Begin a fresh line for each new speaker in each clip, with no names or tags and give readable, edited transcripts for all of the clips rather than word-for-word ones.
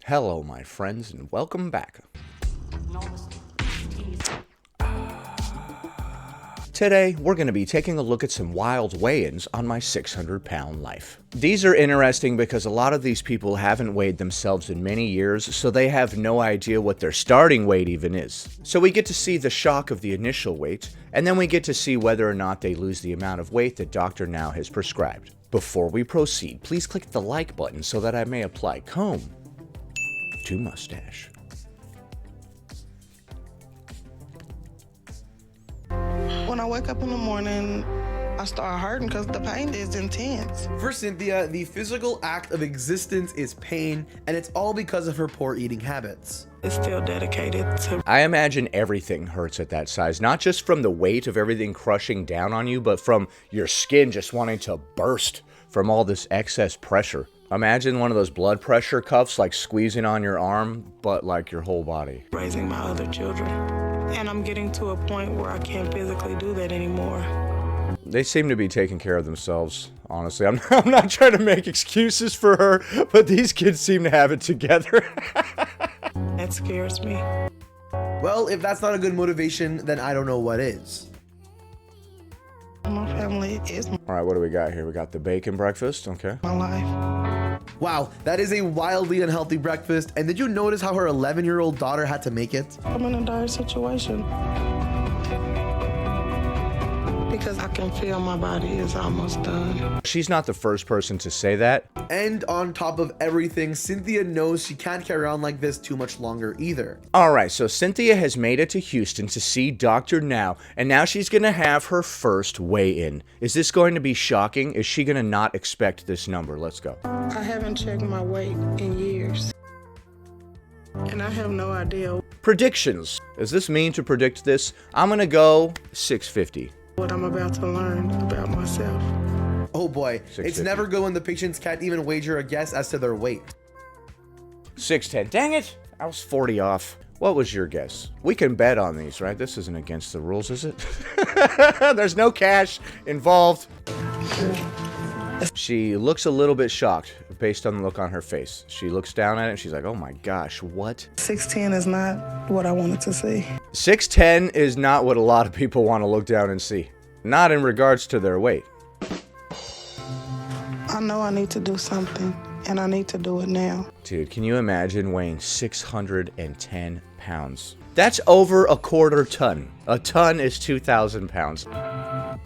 Hello, my friends, and welcome back. Today, we're going to be taking a look at some wild weigh-ins on my 600-pound life. These are interesting because a lot of these people haven't weighed themselves in many years, so they have no idea what their starting weight even is. So we get to see the shock of the initial weight, and then we get to see whether or not they lose the amount of weight that Dr. Now has prescribed. Before we proceed, please click the like button so that I may apply comb to mustache.
When I wake up in the morning, I start hurting because the pain is intense.
For Cynthia, the physical act of existence is pain, and it's all because of her poor eating habits.
It's still dedicated to...
I imagine everything hurts at that size, not just from the weight of everything crushing down on you, but from your skin just wanting to burst from all this excess pressure. Imagine one of those blood pressure cuffs like squeezing on your arm, but like your whole body.
Raising my other children. And I'm getting to a point where I can't physically do that anymore.
They seem to be taking care of themselves, honestly. I'm not trying to make excuses for her, but these kids seem to have it together.
That scares me.
Well, if that's not a good motivation, then I don't know what is.
My family is
All right, what do we got here? We got the bacon breakfast, okay.
my life.
Wow, that is a wildly unhealthy breakfast, and did you notice how her 11-year-old daughter had to make it?
I'm in a dire situation. Because I can feel my body is almost done.
She's not the first person to say that.
And on top of everything, Cynthia knows she can't carry on like this too much longer either.
Alright, so Cynthia has made it to Houston to see Dr. Now, and now she's gonna have her first weigh-in. Is this going to be shocking? Is she gonna not expect this number? Let's go.
I haven't checked my weight in years. And I have no idea
Predictions. Is this mean to predict this? I'm gonna go 650.
what I'm about to learn about myself.
Oh boy,
650.
It's never good when the patients can't even wager a guess as to their weight.
610. Dang it! I was 40 off. What was your guess? We can bet on these, right? This isn't against the rules, is it? There's no cash involved. She looks a little bit shocked based on the look on her face. She looks down at it and she's like, oh my gosh, what?
6'10" is not what I wanted to see.
6'10" is not what a lot of people want to look down and see. Not in regards to their weight.
I know I need to do something, and I need to do it now.
Dude, can you imagine weighing 610 pounds? That's over a quarter ton. A ton is 2,000 pounds.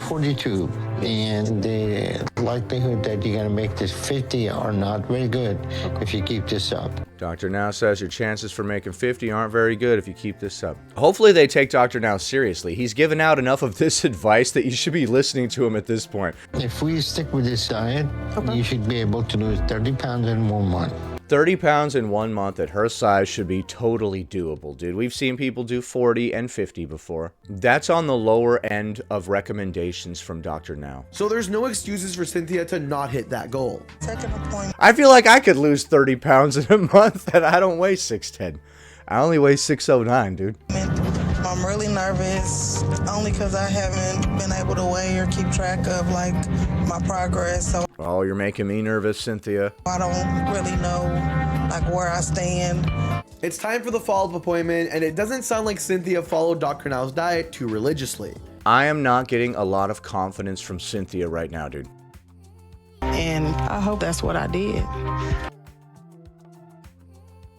42, and the likelihood that you're going to make this 50 are not very good if you keep this up.
Dr. Now says your chances for making 50 aren't very good if you keep this up. Hopefully they take Dr. Now seriously. He's given out enough of this advice that you should be listening to him at this point.
If we stick with this diet, you should be able to lose 30 pounds in 1 month.
30 pounds in 1 month at her size should be totally doable, dude. We've seen people do 40 and 50 before. That's on the lower end of recommendations from Dr. Now.
So there's no excuses for Cynthia to not hit that goal.
Taking a point.
I feel like I could lose 30 pounds in a month and I don't weigh 6'10". I only weigh 6'09", dude.
I'm really nervous, only because I haven't been able to weigh or keep track of like my progress. So
Oh, you're making me nervous, Cynthia.
I don't really know like where I stand.
It's time for the follow-up appointment, and it doesn't sound like Cynthia followed Dr. Now's diet too religiously.
I am not getting a lot of confidence from Cynthia right now, dude.
And I hope that's what I did.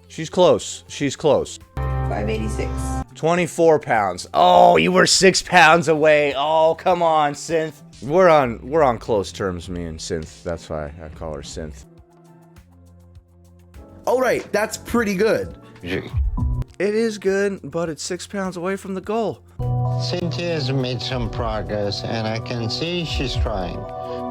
She's close. She's close.
586.
24 pounds. Oh, you were 6 pounds away. Oh, come on, Synth. We're on close terms, me and Synth. That's why I call her Synth.
All right, that's pretty good.
It is good, but it's 6 pounds away from the goal.
Cynthia has made some progress, and I can see she's trying,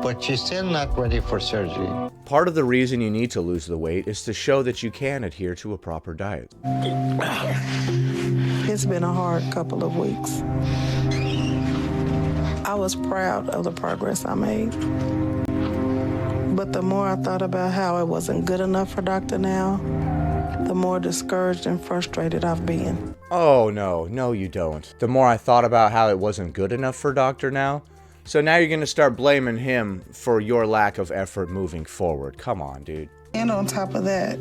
but she's still not ready for surgery.
Part of the reason you need to lose the weight is to show that you can adhere to a proper diet.
It's been a hard couple of weeks. I was proud of the progress I made. But the more I thought about how it wasn't good enough for Dr. Now, the more discouraged and frustrated I've been.
Oh, no, you don't. The more I thought about how it wasn't good enough for Dr. Now, so now you're gonna start blaming him for your lack of effort moving forward. Come on, dude.
And on top of that,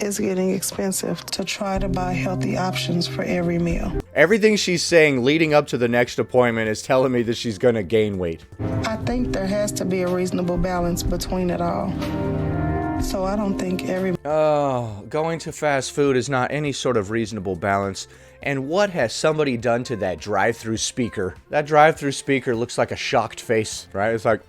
it's getting expensive to try to buy healthy options for every meal.
Everything she's saying leading up to the next appointment is telling me that she's gonna gain weight.
I think there has to be a reasonable balance between it all. So I don't think
Oh, going to fast food is not any sort of reasonable balance. And what has somebody done to that drive-through speaker? That drive-through speaker looks like a shocked face, right? It's like,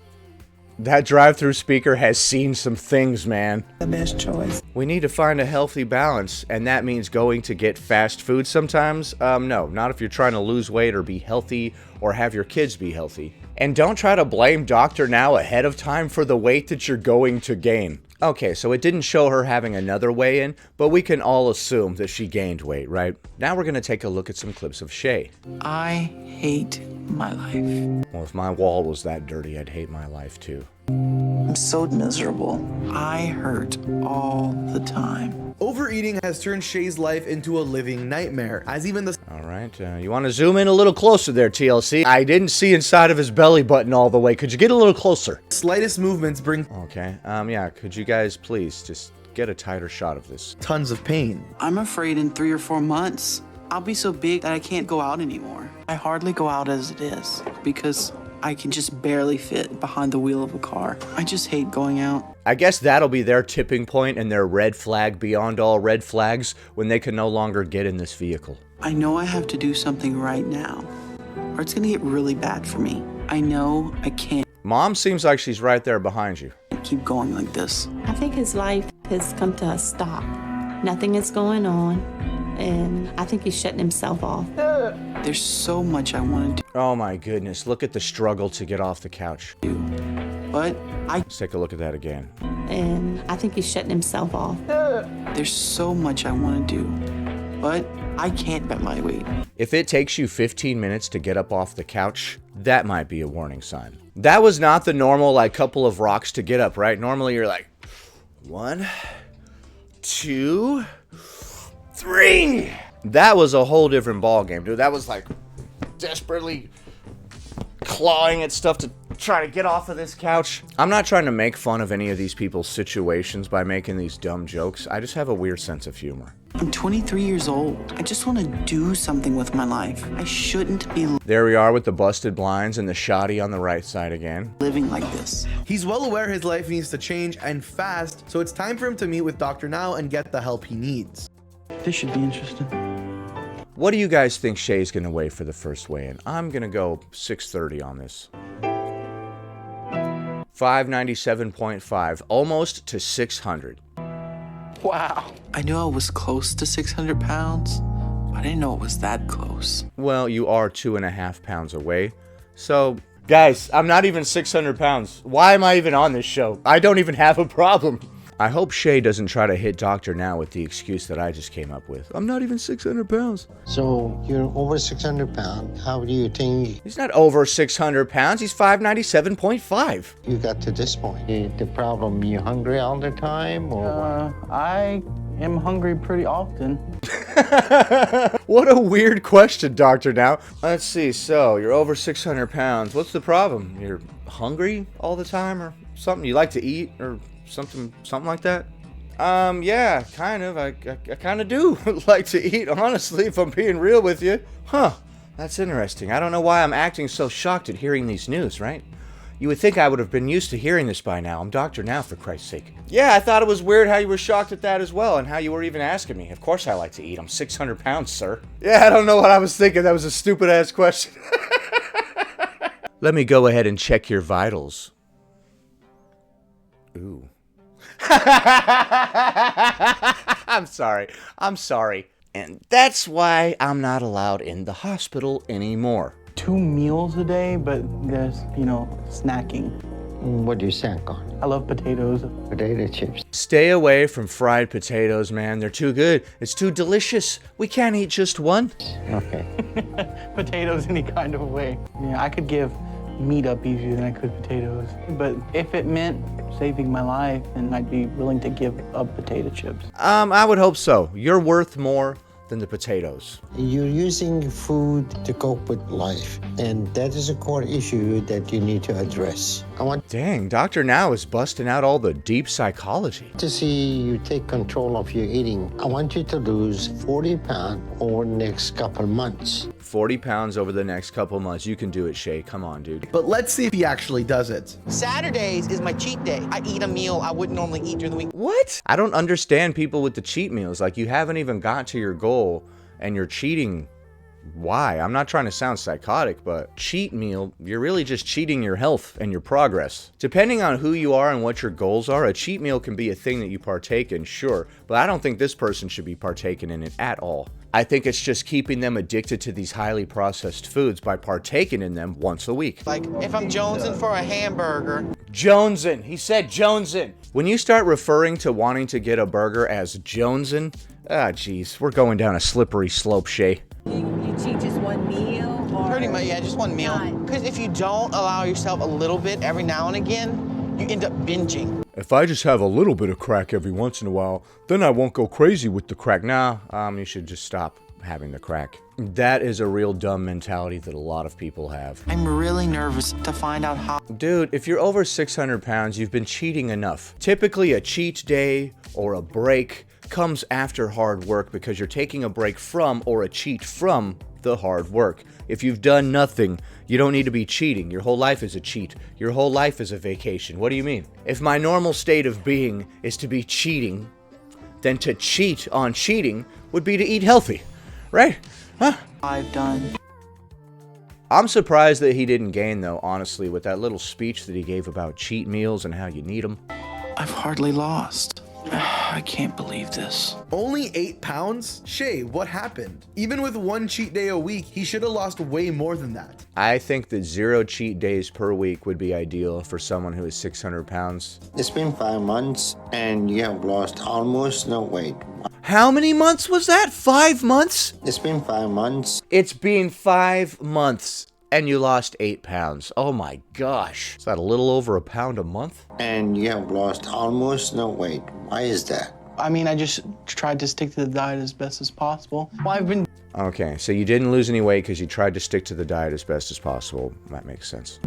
that drive-through speaker has seen some things, man.
the best choice.
We need to find a healthy balance, and that means going to get fast food sometimes? No, not if you're trying to lose weight or be healthy or have your kids be healthy. And don't try to blame Dr. Now ahead of time for the weight that you're going to gain. Okay, so it didn't show her having another weigh-in, but we can all assume that she gained weight, right? Now we're gonna take a look at some clips of Shay.
I hate my life.
Well, if my wall was that dirty, I'd hate my life too.
I'm so miserable. I hurt all the time.
Overeating has turned Shay's life into a living nightmare, as even the
All right, you want to zoom in a little closer there, TLC? I didn't see inside of his belly button all the way. Could you get a little closer?
slightest movements bring
Okay, yeah, could you guys please just get a tighter shot of this?
tons of pain.
I'm afraid in 3 or 4 months, I'll be so big that I can't go out anymore. I hardly go out as it is because I can just barely fit behind the wheel of a car. I just hate going out.
I guess that'll be their tipping point and their red flag beyond all red flags when they can no longer get in this vehicle.
I know I have to do something right now, or it's gonna get really bad for me. I know I can't
Mom seems like she's right there behind you.
keep going like this.
I think his life has come to a stop. Nothing is going on, and I think he's shutting himself off.
There's so much I want to
Oh my goodness, look at the struggle to get off the couch.
do, but
Let's take a look at that again.
And I think he's shutting himself off.
there's so much I want to do, but I can't bet my weight.
If it takes you 15 minutes to get up off the couch, that might be a warning sign. That was not the normal, like, couple of rocks to get up, right? Normally you're like, 1, 2, 3. That was a whole different ball game, dude. That was like desperately clawing at stuff to try to get off of this couch. I'm not trying to make fun of any of these people's situations by making these dumb jokes. I just have a weird sense of humor.
I'm 23 years old. I just want to do something with my life. I shouldn't be
There we are with the busted blinds and the shoddy on the right side again.
living like this.
He's well aware his life needs to change and fast, so it's time for him to meet with Dr. Now and get the help he needs.
This should be interesting.
What do you guys think Shay's gonna weigh for the first weigh-in? I'm gonna go 630 on this. 597.5, almost to 600.
Wow. I knew I was close to 600 pounds, but I didn't know it was that close.
Well, you are 2.5 pounds away. So, guys, I'm not even 600 pounds. Why am I even on this show? I don't even have a problem. I hope Shay doesn't try to hit Dr. Now with the excuse that I just came up with. I'm not even 600 pounds.
So you're over 600 pounds. How do you think
He's not over 600 pounds. He's 597.5.
you got to this point? The problem, you hungry all the time or what?
I am hungry pretty often.
What a weird question, Dr. Now. Let's see. So, you're over 600 pounds. What's the problem? You're hungry all the time or something? You like to eat or something like that? Yeah, kind of. I kind of do like to eat, honestly, if I'm being real with you. Huh, that's interesting. I don't know why I'm acting so shocked at hearing these news, right? You would think I would have been used to hearing this by now. I'm Dr. Now, for Christ's sake. Yeah, I thought it was weird how you were shocked at that as well, and how you were even asking me. Of course I like to eat. I'm 600 pounds, sir. Yeah, I don't know what I was thinking. That was a stupid-ass question. Let me go ahead and check your vitals. Ooh. I'm sorry. And that's why I'm not allowed in the hospital anymore.
2 meals a day, but there's, snacking.
What do you snack on?
I love potatoes.
Potato chips.
Stay away from fried potatoes, man. They're too good. It's too delicious. We can't eat just one.
Okay.
Potatoes any kind of way. Yeah, I could give meat up easier than I could potatoes. But if it meant saving my life, then I'd be willing to give up potato chips.
I would hope so. You're worth more than the potatoes.
You're using food to cope with life, and that is a core issue that you need to address. I want
Dang, Dr. Now is busting out all the deep psychology.
to see you take control of your eating. I want you to lose 40 pounds over the next couple months.
40 pounds over the next couple months. You can do it, Shay. Come on, dude.
But let's see if he actually does it.
Saturdays is my cheat day. I eat a meal I wouldn't normally eat during the week.
What? I don't understand people with the cheat meals. Like, you haven't even got to your goal and you're cheating. Why? I'm not trying to sound psychotic, but cheat meal, you're really just cheating your health and your progress. Depending on who you are and what your goals are, a cheat meal can be a thing that you partake in, sure, but I don't think this person should be partaking in it at all. I think it's just keeping them addicted to these highly processed foods by partaking in them once a week.
Like, if I'm jonesing for a hamburger.
Jonesin'. He said Jonesin'. When you start referring to wanting to get a burger as Jonesin', geez, we're going down a slippery slope, Shay.
You cheat just one meal? Or
Pretty much, yeah, just one meal. Because if you don't allow yourself a little bit every now and again, you end up binging.
If I just have a little bit of crack every once in a while, then I won't go crazy with the crack. Nah, you should just stop having the crack. That is a real dumb mentality that a lot of people have.
I'm really nervous to find out how.
Dude, if you're over 600 pounds, you've been cheating enough. Typically, a cheat day or a break comes after hard work because you're taking a break from or a cheat from the hard work. If you've done nothing, you don't need to be cheating. Your whole life is a cheat. Your whole life is a vacation. What do you mean? If my normal state of being is to be cheating, then to cheat on cheating would be to eat healthy, right? Huh?
I've done.
I'm surprised that he didn't gain, though, honestly, with that little speech that he gave about cheat meals and how you need them.
I've hardly lost. I can't believe this.
Only 8 pounds? Shay, what happened? Even with one cheat day a week, he should have lost way more than that.
I think that 0 cheat days per week would be ideal for someone who is 600 pounds.
It's been 5 months, and you have lost almost no weight.
How many months was that? 5 months?
It's been 5 months.
It's been 5 months. And you lost 8 pounds. Oh my gosh. Is that a little over a pound a month?
And you have lost almost no weight. Why is that?
I mean, I just tried to stick to the diet as best as possible. Well, I've been
Okay, so you didn't lose any weight because you tried to stick to the diet as best as possible. That makes sense.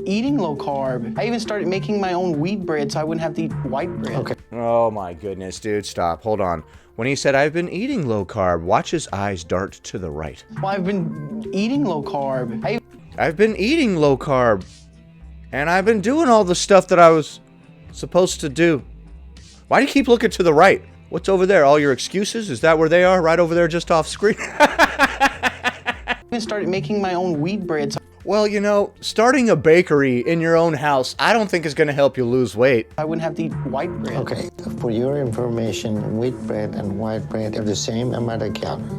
eating low carb. I even started making my own wheat bread so I wouldn't have to eat white bread.
Okay.
Oh my goodness, dude, stop. Hold on. When he said, I've been eating low carb, watch his eyes dart to the right.
Well, I've been eating low carb.
I've been eating low carb, and I've been doing all the stuff that I was supposed to do. Why do you keep looking to the right? What's over there? All your excuses? Is that where they are? Right over there just off screen?
I even started making my own wheat bread so
Well, you know, starting a bakery in your own house, I don't think is going to help you lose weight.
I wouldn't have to eat white bread.
Okay, for your information, wheat bread and white bread have the same amount of calories.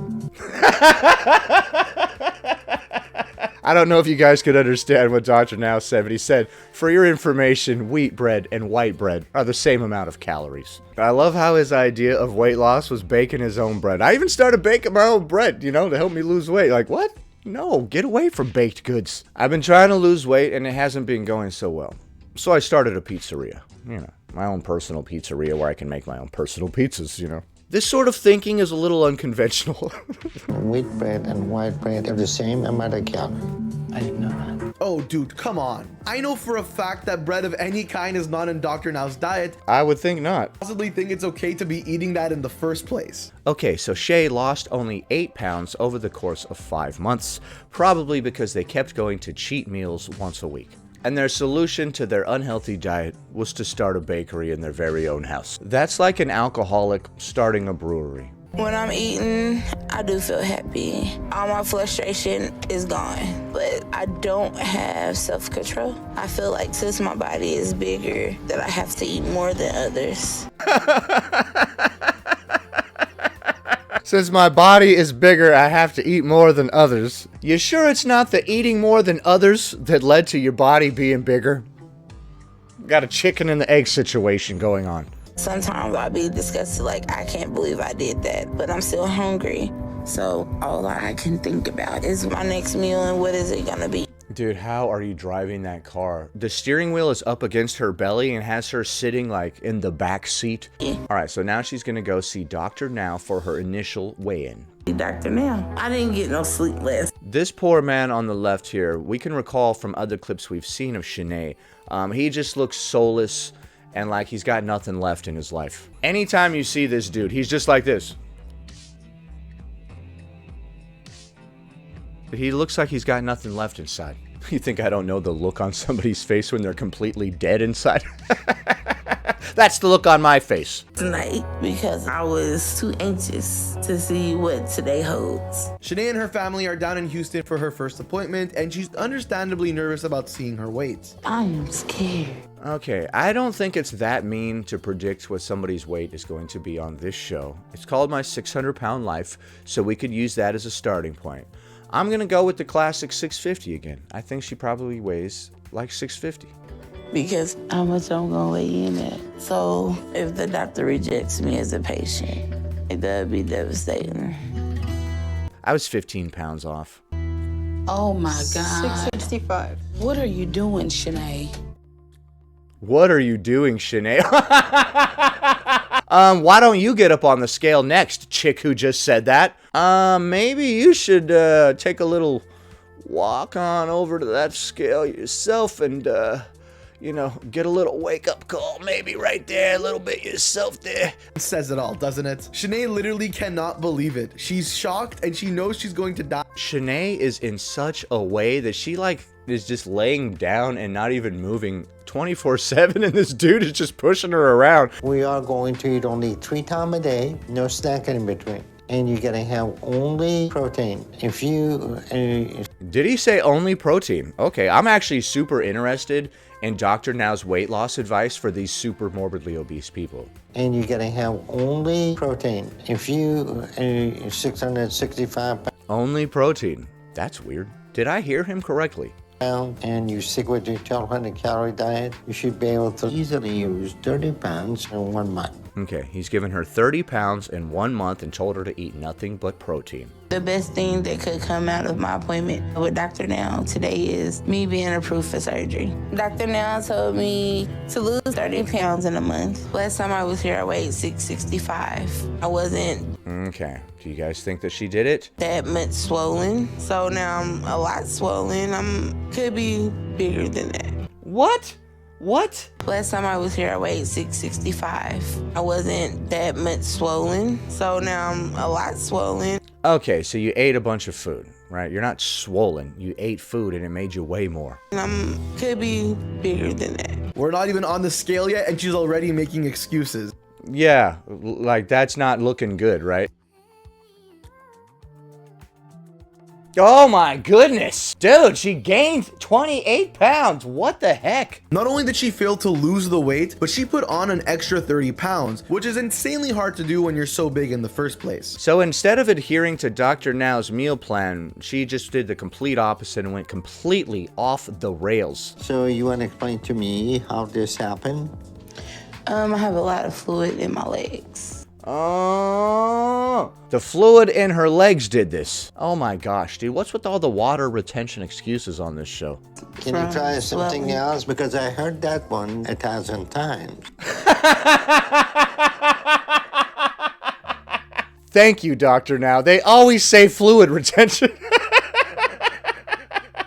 I don't know if you guys could understand what Dr. Now said, but he said, for your information, wheat bread and white bread are the same amount of calories. I love how his idea of weight loss was baking his own bread. I even started baking my own bread, you know, to help me lose weight. Like, what? No, get away from baked goods. I've been trying to lose weight, and it hasn't been going so well. So I started a pizzeria. You know, my own personal pizzeria where I can make my own personal pizzas, you know. This sort of thinking is a little unconventional.
Wheat bread and white bread have the same amount of calories.
I didn't know that.
Oh, dude, come on. I know for a fact that bread of any kind is not in Dr. Now's diet.
I would think not.
I possibly think it's okay to be eating that in the first place.
Okay, so Shay lost only 8 pounds over the course of 5 months, probably because they kept going to cheat meals once a week. And their solution to their unhealthy diet was to start a bakery in their very own house. That's like an alcoholic starting a brewery.
When I'm eating, I do feel happy. All my frustration is gone, but I don't have self-control. I feel like since my body is bigger, that I have to eat more than others.
Since my body is bigger, I have to eat more than others. You sure it's not the eating more than others that led to your body being bigger? Got a chicken and the egg situation going on.
Sometimes I'll be disgusted, like, I can't believe I did that, but I'm still hungry. So all I can think about is my next meal and what is it gonna be.
Dude, how are you driving that car? The steering wheel is up against her belly and has her sitting like in the back seat. All right, so now she's gonna go see Dr. Now for her initial weigh-in.
Dr. Now. I didn't get no sleep last.
This poor man on the left here, we can recall from other clips we've seen of Shanae, he just looks soulless and like he's got nothing left in his life. Anytime you see this dude, he's just like this. He looks like he's got nothing left inside. You think I don't know the look on somebody's face when they're completely dead inside? That's the look on my face.
Tonight, because I was too anxious to see what today holds.
Shanae and her family are down in Houston for her first appointment, and she's understandably nervous about seeing her weight.
I am scared.
Okay, I don't think it's that mean to predict what somebody's weight is going to be on this show. It's called My 600-Pound Life, so we could use that as a starting point. I'm gonna go with the classic 650 again. I think she probably weighs like 650.
Because how much I'm gonna weigh in at. So if the doctor rejects me as a patient, that'd be devastating.
I was 15 pounds off.
Oh my God.
665.
What are you doing, Shanae?
What are you doing, Shanae? Why don't you get up on the scale next, chick who just said that? Maybe you should take a little walk on over to that scale yourself and, you know, get a little wake-up call maybe right there, a little bit yourself there.
It says it all, doesn't it? Shanae literally cannot believe it. She's shocked and she knows she's going to die.
Shanae is in such a way that she, like, is just laying down and not even moving 24/7, and this dude is just pushing her around.
We are going to eat only 3 times a day, no snacking in between. And you're gonna have only protein. If you...
Did he say only protein? Okay, I'm actually super interested in Dr. Now's weight loss advice for these super morbidly obese people.
And you're gonna have only protein. If you 665
Only protein. That's weird. Did I hear him correctly?
pounds and you stick with your 1,200 calorie diet, you should be able to easily lose 30 pounds in 1 month.
Okay, he's given her 30 pounds in 1 month and told her to eat nothing but protein.
The best thing that could come out of my appointment with Dr. Now today is me being approved for surgery. Dr. Now told me to lose 30 pounds in a month. Last time I was here, I weighed 665. I wasn't
Okay, do you guys think that she did it?
that much swollen, so now I'm a lot swollen. Could be bigger than that.
What? What?
Last time I was here, I weighed 665. I wasn't that much swollen, so now I'm a lot swollen.
Okay, so you ate a bunch of food, right? You're not swollen. You ate food and it made you weigh more.
Could be bigger than that.
We're not even on the scale yet, and she's already making excuses.
Yeah, like that's not looking good, right? Oh my goodness. Dude, she gained 28 pounds. What the heck?
Not only did she fail to lose the weight, but she put on an extra 30 pounds, which is insanely hard to do when you're so big in the first place.
So instead of adhering to Dr. Now's meal plan, she just did the complete opposite and went completely off the rails.
So you want to explain to me how this happened?
I have a lot of fluid in my legs.
Oh, the fluid in her legs did this. Oh my gosh, dude, what's with all the water retention excuses on this show?
Can you try something else? Because I heard that one 1,000 times.
Thank you, Dr. Now. They always say fluid retention.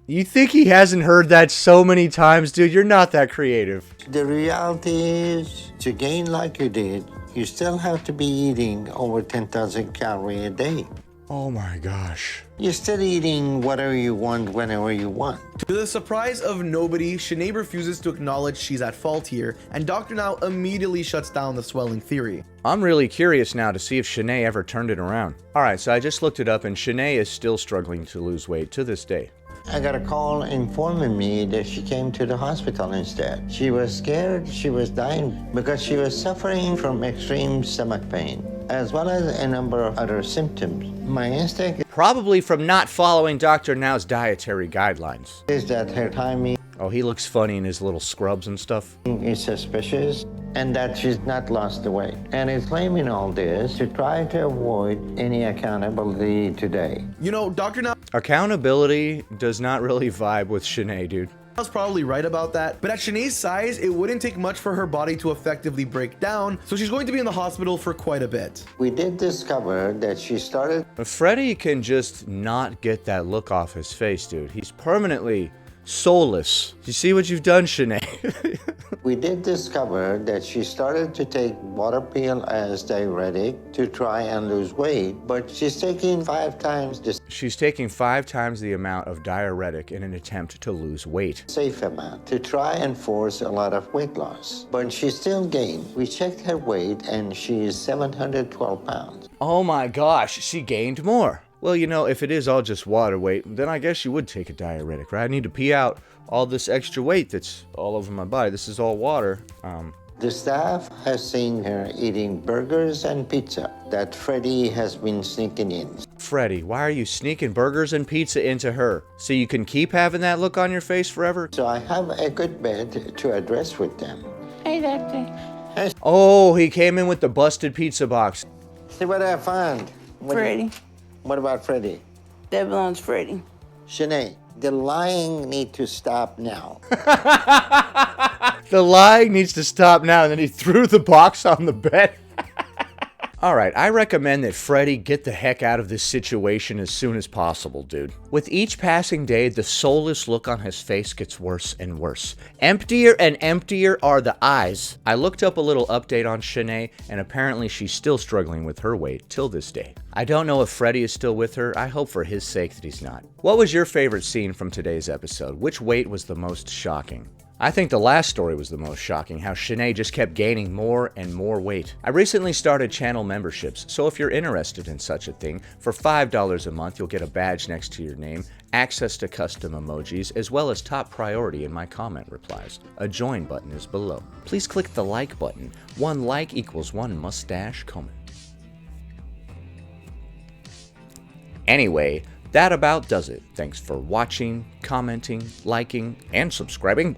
You think he hasn't heard that so many times, dude? You're not that creative.
The reality is, to gain like you did, you still have to be eating over 10,000 calories a day.
Oh my gosh.
You're still eating whatever you want, whenever you want.
To the surprise of nobody, Shanae refuses to acknowledge she's at fault here, and Dr. Now immediately shuts down the swelling theory.
I'm really curious now to see if Shanae ever turned it around. Alright, so I just looked it up and Shanae is still struggling to lose weight to this day.
I got a call informing me that she came to the hospital instead. She was scared, she was dying because she was suffering from extreme stomach pain, as well as a number of other symptoms. My instinct
Probably from not following Dr. Now's dietary guidelines.
is that her timing
Oh, he looks funny in his little scrubs and stuff.
is suspicious and that she's not lost the weight. And is claiming all this to try to avoid any accountability today.
You know, Dr. Now
Accountability does not really vibe with Shanae, dude.
I was probably right about that, but at Shanae's size, it wouldn't take much for her body to effectively break down, so she's going to be in the hospital for quite a bit.
We did discover that she started.
Freddie can just not get that look off his face, dude. He's permanently soulless. You see what you've done, Shanae?
We did discover that she started to take water pill as diuretic to try and lose weight, but she's taking 5 times the
She's taking 5 times the amount of diuretic in an attempt to lose weight.
safe amount to try and force a lot of weight loss. But she still gained. We checked her weight and she is 712 pounds.
Oh my gosh, she gained more. Well, you know, if it is all just water weight, then I guess you would take a diuretic, right? I need to pee out all this extra weight that's all over my body. This is all water.
The staff has seen her eating burgers and pizza that Freddie has been sneaking in.
Freddie, why are you sneaking burgers and pizza into her? So you can keep having that look on your face forever?
So I have a good bed to address with them.
Hey, Doctor.
Oh, he came in with the busted pizza box.
See what I found.
Freddie.
What about Freddie?
That belongs to Freddie.
Shanae, the lying need to stop now.
The lying needs to stop now. And then he threw the box on the bed. Alright, I recommend that Freddie get the heck out of this situation as soon as possible, dude. With each passing day, the soulless look on his face gets worse and worse. Emptier and emptier are the eyes. I looked up a little update on Shanae, and apparently she's still struggling with her weight till this day. I don't know if Freddie is still with her. I hope for his sake that he's not. What was your favorite scene from today's episode? Which weight was the most shocking? I think the last story was the most shocking, how Shanae just kept gaining more and more weight. I recently started channel memberships, so if you're interested in such a thing, for $5 a month you'll get a badge next to your name, access to custom emojis, as well as top priority in my comment replies. A join button is below. Please click the like button. 1 like equals 1 mustache comment. Anyway, that about does it. Thanks for watching, commenting, liking, and subscribing.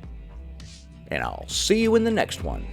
And I'll see you in the next one.